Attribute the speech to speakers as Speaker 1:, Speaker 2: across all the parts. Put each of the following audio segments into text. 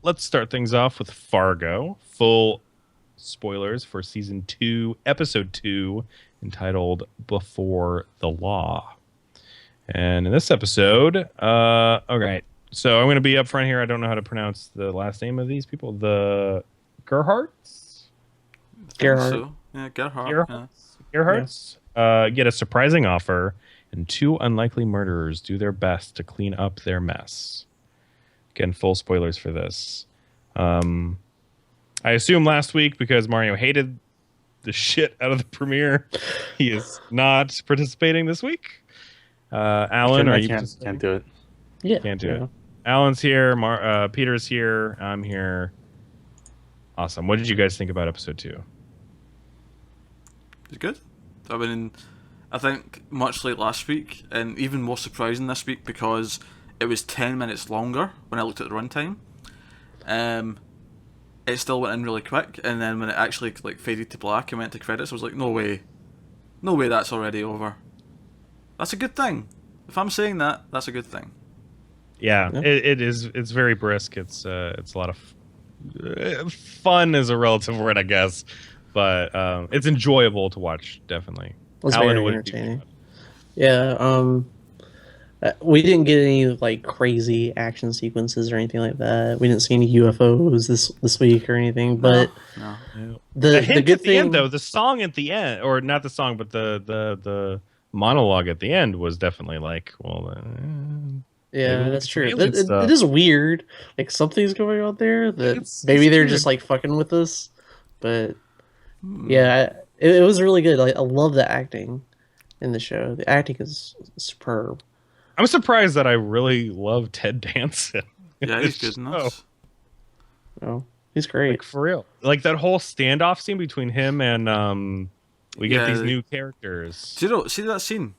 Speaker 1: let's start things off with Fargo. Full spoilers for season 2, episode 2, entitled Before the Law. And in this episode, okay, so I'm going to be up front here. I don't know how to pronounce the last name of these people. The Gerhardts?
Speaker 2: Gerhard.
Speaker 3: So, yeah, Gerhard. Yeah.
Speaker 1: Gerhardts get a surprising offer, and two unlikely murderers do their best to clean up their mess. Again, full spoilers for this. I assume last week, because Mario hated the shit out of the premiere, he is not participating this week. Alan, are you
Speaker 2: can't do it.
Speaker 4: Yeah.
Speaker 1: Can't do it. Alan's here. Peter's here. I'm here. Awesome. What did you guys think about episode 2?
Speaker 3: It's good. I mean, I think much like last week, and even more surprising this week because it was 10 minutes longer when I looked at the runtime. It still went in really quick, and then when it actually faded to black and went to credits, I was like, no way, that's already over. That's a good thing. If I'm saying that, that's a good thing.
Speaker 1: Yeah. It is. It's very brisk. It's a lot of fun is a relative word, I guess, but it's enjoyable to watch. Definitely.
Speaker 4: It's
Speaker 1: Alan,
Speaker 4: very entertaining. Yeah. We didn't get any crazy action sequences or anything like that. We didn't see any UFOs this week or anything. But
Speaker 3: No.
Speaker 1: The hint
Speaker 4: good
Speaker 1: at the
Speaker 4: thing,
Speaker 1: end, though, the song at the end, or not the song, but the monologue at the end was definitely
Speaker 4: yeah, that's true.
Speaker 1: alien stuff.
Speaker 4: It is weird. Something's going on there that maybe they're just fucking with us. But yeah, it was really good. I love the acting in the show. The acting is superb.
Speaker 1: I'm surprised that I really love Ted Danson.
Speaker 3: Yeah, he's good enough.
Speaker 4: Oh, he's great.
Speaker 1: For real. That whole standoff scene between him and we get these new characters.
Speaker 3: See that scene?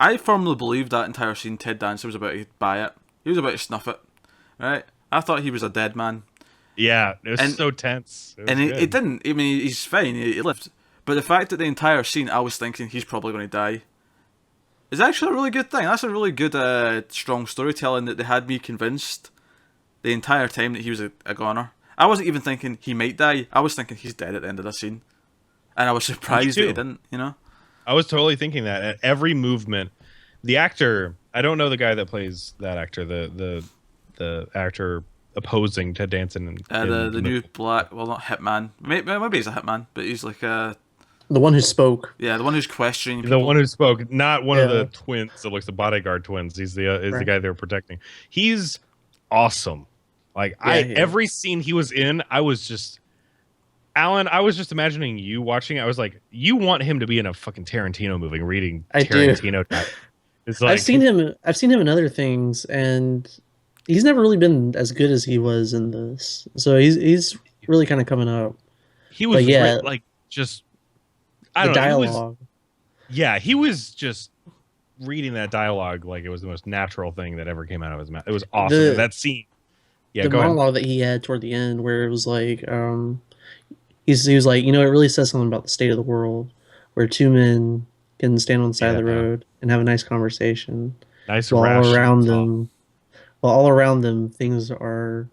Speaker 3: I firmly believe that entire scene Ted Danson was about to buy it. He was about to snuff it. Right? I thought he was a dead man.
Speaker 1: Yeah, it was so tense.
Speaker 3: He didn't. I mean, he's fine. He lived. But the fact that the entire scene, I was thinking he's probably going to die, is actually a really good thing. That's a really good, strong storytelling that they had me convinced the entire time that he was a goner. I wasn't even thinking he might die. I was thinking he's dead at the end of the scene. And I was surprised that he didn't,
Speaker 1: I was totally thinking that at every movement. The actor, I don't know the guy that plays that actor, the actor opposing Ted Danson.
Speaker 3: The new black, well, not hitman. Maybe he's a hitman, but he's the
Speaker 4: one who spoke.
Speaker 3: Yeah, the one who's questioning people.
Speaker 1: The one who spoke, not one of the twins that looks the bodyguard twins. He's the guy they were protecting. He's awesome. Every scene he was in, I was just Alan, I was just imagining you watching it. I was like, you want him to be in a fucking Tarantino movie reading Tarantino. It's
Speaker 4: I've seen him in other things, and he's never really been as good as he was in this. So he's really kind of coming up.
Speaker 1: He was just I don't know.
Speaker 4: Dialogue.
Speaker 1: He was just reading that dialogue like it was the most natural thing that ever came out of his mouth. It was awesome. That scene. Yeah,
Speaker 4: the monologue that he had toward the end, where it was he was like, it really says something about the state of the world, where two men can stand on the side of the road and have a nice conversation.
Speaker 1: Nice,
Speaker 4: while all around them, things are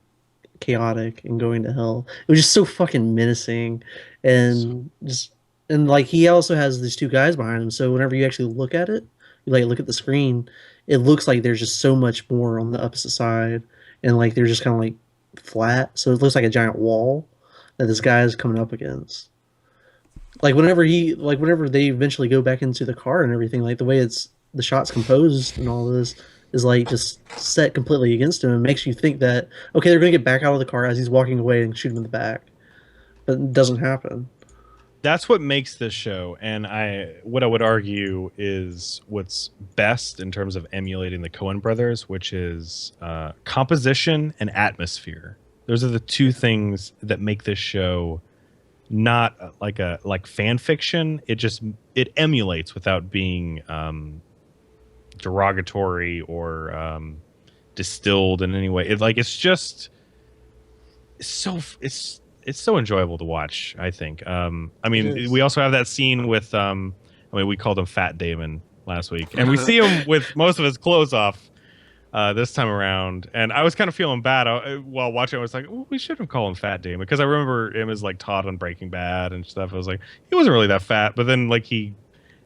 Speaker 4: chaotic and going to hell. It was just so fucking menacing, and he also has these two guys behind him. So whenever you actually look at it, you look at the screen, it looks like there's just so much more on the opposite side, and they're just kind of flat. So it looks like a giant wall that this guy is coming up against. Whenever they eventually go back into the car and everything, the way the shot's composed and all this is just set completely against him, and makes you think that, okay, they're going to get back out of the car as he's walking away and shoot him in the back. But it doesn't happen.
Speaker 1: That's what makes this show, and what I would argue is what's best in terms of emulating the Coen brothers, which is composition and atmosphere. Those are the two things that make this show not like fan fiction. It emulates without being derogatory or distilled in any way. It's so enjoyable to watch, I think. We also have that scene with we called him Fat Damon last week, and we see him with most of his clothes off. this time around, and I was kind of feeling bad while watching. I was like, oh, we should have called him Fat Damon because I remember him as like Todd on Breaking Bad and stuff. I was like, he wasn't really that fat, but then like he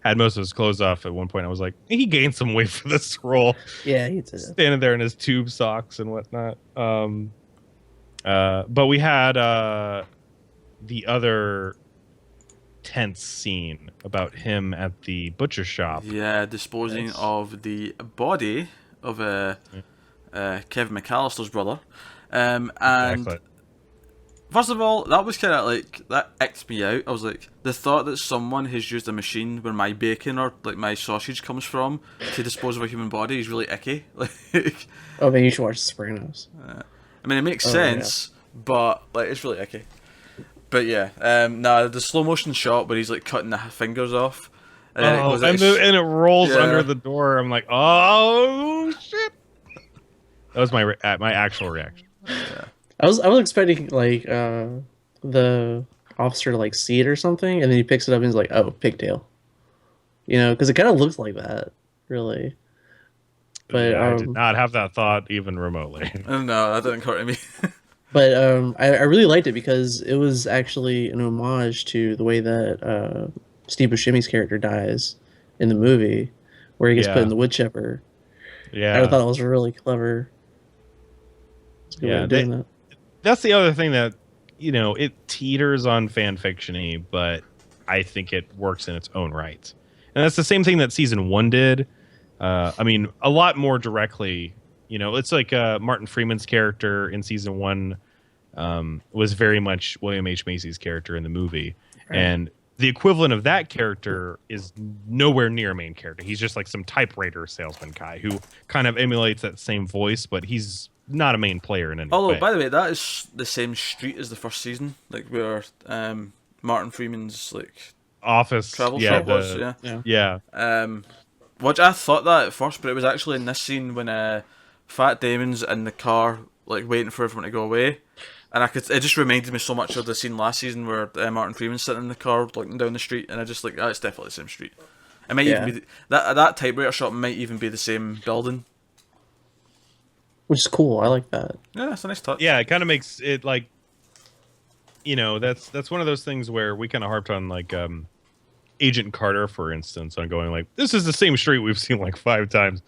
Speaker 1: had most of his clothes off at one point. I was like, he gained some weight for this role.
Speaker 4: Yeah, he did.
Speaker 1: Standing there in his tube socks and whatnot. But we had the other tense scene about him at the butcher shop.
Speaker 3: Yeah, disposing of the body of Kevin McAllister's brother. And
Speaker 1: Exactly.
Speaker 3: first of all, that was kind of like, that icked me out. I was like, the thought that someone has used a machine where my bacon or like my sausage comes from to dispose of a human body is really icky. Like,
Speaker 4: Oh man, you should watch The Sopranos.
Speaker 3: I mean, it makes
Speaker 4: Oh,
Speaker 3: sense, but like it's really icky. But yeah, the slow motion shot where he's like cutting the fingers off, and then it goes
Speaker 1: and,
Speaker 3: like,
Speaker 1: and it rolls
Speaker 3: Yeah.
Speaker 1: under the door. I'm like, oh shit! That was my actual reaction.
Speaker 4: I was expecting like the officer to like see it or something, and then he picks it up and he's like, "Oh, pigtail," because it kind of looks like that, really. But
Speaker 1: Yeah, I did not have that thought even remotely.
Speaker 3: no, that didn't occur to me.
Speaker 4: But I really liked it because it was actually an homage to the way that Steve Buscemi's character dies in the movie, where he gets put
Speaker 1: Yeah.
Speaker 4: in the wood chipper.
Speaker 1: Yeah,
Speaker 4: I thought it was really clever. It's a good way of doing that.
Speaker 1: that's the other thing that it teeters on fan fiction-y, but I think it works in its own right. And that's the same thing that season 1 did. I mean, a lot more directly. It's like Martin Freeman's character in season 1 was very much William H. Macy's character in the movie, and the equivalent of that character is nowhere near a main character. He's just like some typewriter salesman guy who kind of emulates that same voice, but he's not a main player in any
Speaker 3: Although,
Speaker 1: way.
Speaker 3: by the way, that is the same street as the first season, like where Martin Freeman's like
Speaker 1: Office,
Speaker 3: travel
Speaker 1: yeah,
Speaker 3: shop was. Yeah.
Speaker 1: yeah,
Speaker 3: Which I thought that at first, but it was actually in this scene when Fat Damon's in the car, like waiting for everyone to go away, and it just reminded me so much of the scene last season where Martin Freeman's sitting in the car looking down the street, and I just like, it's definitely the same street. It might even be that typewriter shop might even be the same building.
Speaker 4: Which is cool. I like that.
Speaker 3: Yeah, it's a nice touch.
Speaker 1: yeah. It kind of makes it like, that's one of those things where we kind of harped on like Agent Carter, for instance, on going like, this is the same street we've seen like 5 times.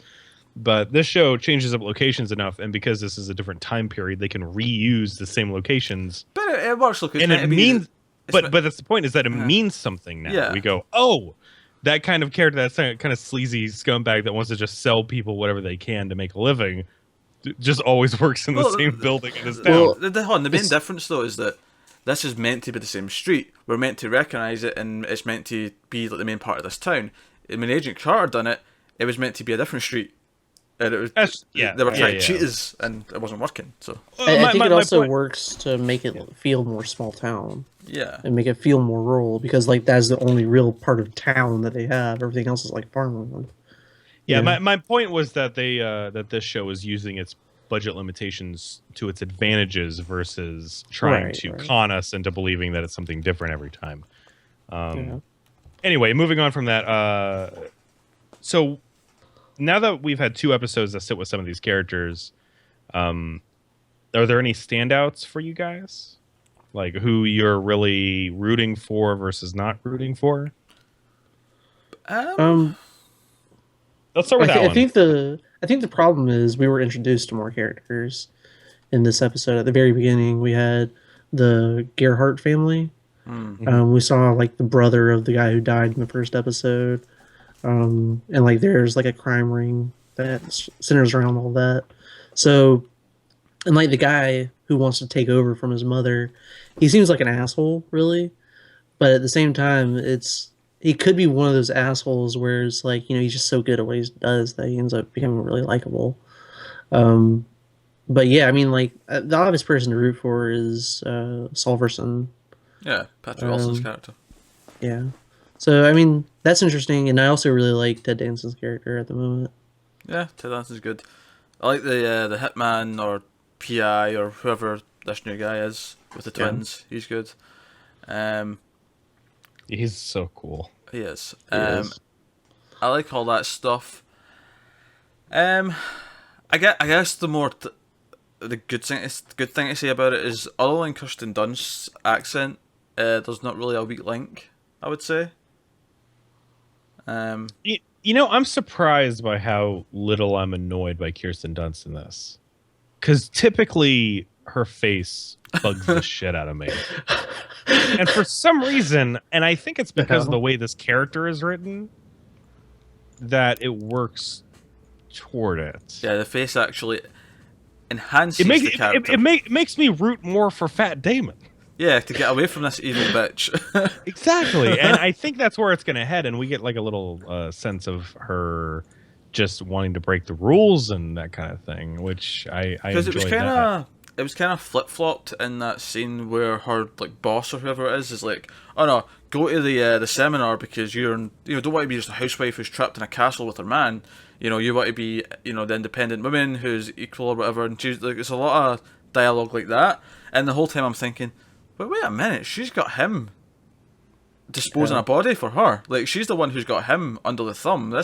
Speaker 1: But this show changes up locations enough, and because this is a different time period, they can reuse the same locations.
Speaker 3: But it works. Look,
Speaker 1: And it means, but that's the point, is that it
Speaker 3: Uh-huh.
Speaker 1: means something now.
Speaker 3: Yeah.
Speaker 1: We go, oh, that kind of character, that kind of sleazy scumbag that wants to just sell people whatever they can to make a living, just always works in the
Speaker 3: Well,
Speaker 1: same building in his town.
Speaker 4: Well,
Speaker 3: the main difference though is that this is meant to be the same street. We're meant to recognise it, and it's meant to be like the main part of this town. And when Agent Carter done it, it was meant to be a different street. And it was, they were trying to cheat us, and it wasn't working. So
Speaker 4: I think it also
Speaker 1: point-
Speaker 4: works to make it feel more small town
Speaker 3: yeah,
Speaker 4: and make it feel more rural, because like that's the only real part of town that they have. Everything else is like farmland.
Speaker 1: Yeah, my point was that that this show is using its budget limitations to its advantages versus trying to con us into believing that it's something different every time. Anyway, moving on from that. So now that we've had 2 episodes that sit with some of these characters, are there any standouts for you guys? Like who you're really rooting for versus not rooting for? Let's start with that one.
Speaker 4: I think the problem is we were introduced to more characters in this episode. At the very beginning, we had the Gerhardt family. We saw like the brother of the guy who died in the first episode, and like there's like a crime ring that centers around all that. So, and like the guy who wants to take over from his mother, he seems like an asshole, really. But at the same time, he could be one of those assholes where it's like, he's just so good at what he does that he ends up becoming really likable. But yeah, I mean, like the obvious person to root for is Solverson.
Speaker 3: yeah, Patrick Wilson's character.
Speaker 4: Yeah. So I mean, that's interesting, and I also really like Ted Danson's character at the moment.
Speaker 3: Yeah, Ted Danson's good. I like the hitman or PI or whoever this new guy is with the twins. He's good.
Speaker 1: He's so cool.
Speaker 3: He is.
Speaker 4: He is.
Speaker 3: I like all that stuff. I guess the good thing to say about it is, other than Kirsten Dunst's accent, there's not really a weak link, I would say.
Speaker 1: You know, I'm surprised by how little I'm annoyed by Kirsten Dunst in this. Because typically her face bugs the shit out of me. And for some reason, and I think it's because of the way this character is written, that it works toward it.
Speaker 3: Yeah, the face actually enhances the character.
Speaker 1: It makes me root more for Fat Damon.
Speaker 3: Yeah, to get away from this evil bitch.
Speaker 1: Exactly, and I think that's where it's going to head, and we get like a little sense of her just wanting to break the rules and that kind of thing, which I enjoyed. Because
Speaker 3: it was kind of flip flopped in that scene where her like boss or whoever it is like, oh no, go to the seminar because don't want to be just a housewife who's trapped in a castle with her man. You want to be the independent woman who's equal or whatever. And she's like, it's a lot of dialogue like that, and the whole time I'm thinking, but wait a minute, she's got him disposing a body for her. Like, she's the one who's got him under the thumb.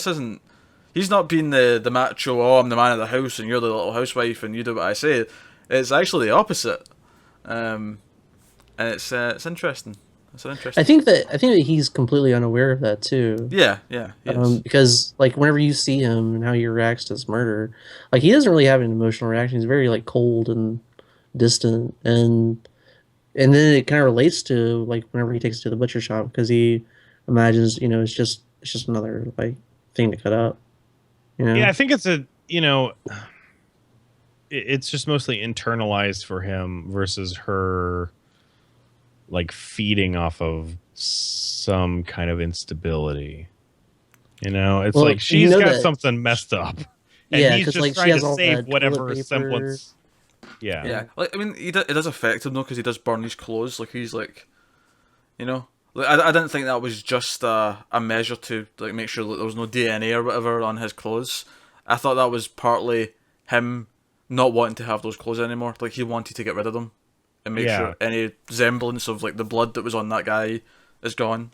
Speaker 3: He's not being the macho, oh, I'm the man of the house and you're the little housewife and you do what I say. It's actually the opposite. And it's interesting. It's an interesting.
Speaker 4: I think that he's completely unaware of that too.
Speaker 3: Yeah, yes.
Speaker 4: Because like whenever you see him and how he reacts to this murder, like he doesn't really have an emotional reaction. He's very like cold and distant, and then it kind of relates to like whenever he takes it to the butcher shop because he imagines it's just another like thing to cut up.
Speaker 1: Yeah, I think it's it's just mostly internalized for him versus her like feeding off of some kind of instability. It's like she's got something messed up. And he's just trying to save whatever semblance. Yeah.
Speaker 3: Like, I mean, it does affect him though, because he does burn his clothes. Like, he's like, like, I didn't think that was just a measure to like make sure that there was no DNA or whatever on his clothes. I thought that was partly him not wanting to have those clothes anymore. Like, he wanted to get rid of them and make sure any semblance of like the blood that was on that guy is gone.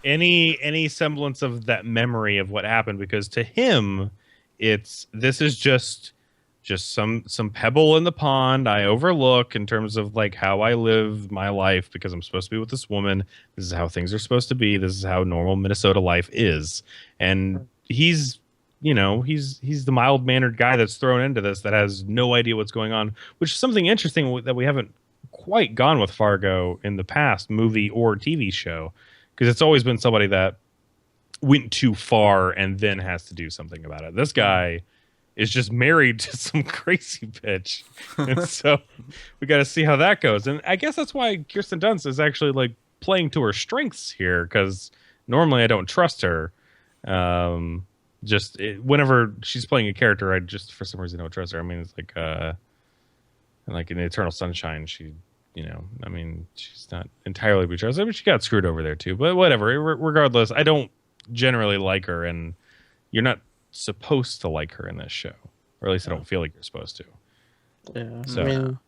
Speaker 1: Any semblance of that memory of what happened, because to him, this is just some pebble in the pond I overlook in terms of like how I live my life because I'm supposed to be with this woman. This is how things are supposed to be. This is how normal Minnesota life is. And he's the mild-mannered guy that's thrown into this that has no idea what's going on, which is something interesting that we haven't quite gone with Fargo in the past, movie or TV show, because it's always been somebody that went too far and then has to do something about it. This guy is just married to some crazy bitch. And so we got to see how that goes. And I guess that's why Kirsten Dunst is actually like playing to her strengths here, because normally I don't trust her. Whenever she's playing a character, I just for some reason don't trust her. I mean, it's like in Eternal Sunshine, she's not entirely be trusted, but she got screwed over there too. But whatever, regardless, I don't generally like her, and you're not supposed to like her in this show, or at least I don't feel like you're supposed to.
Speaker 4: Yeah, so, I mean,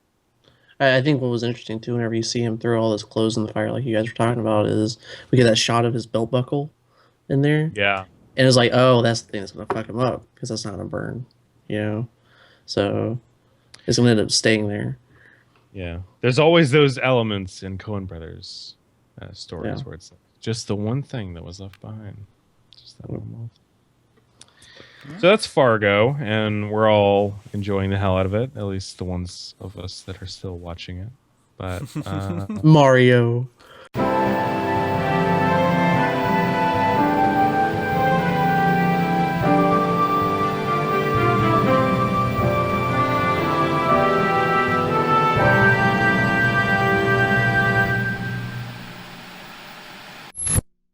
Speaker 4: I think what was interesting too, whenever you see him throw all his clothes in the fire, like you guys were talking about, is we get that shot of his belt buckle in there.
Speaker 1: Yeah,
Speaker 4: and it's like, oh, that's the thing that's gonna fuck him up because that's not gonna burn, So it's gonna end up staying there.
Speaker 1: Yeah, there's always those elements in Coen Brothers stories where it's just the one thing that was left behind, just that one moment. So that's Fargo, and we're all enjoying the hell out of it, at least the ones of us that are still watching it. But
Speaker 4: Mario.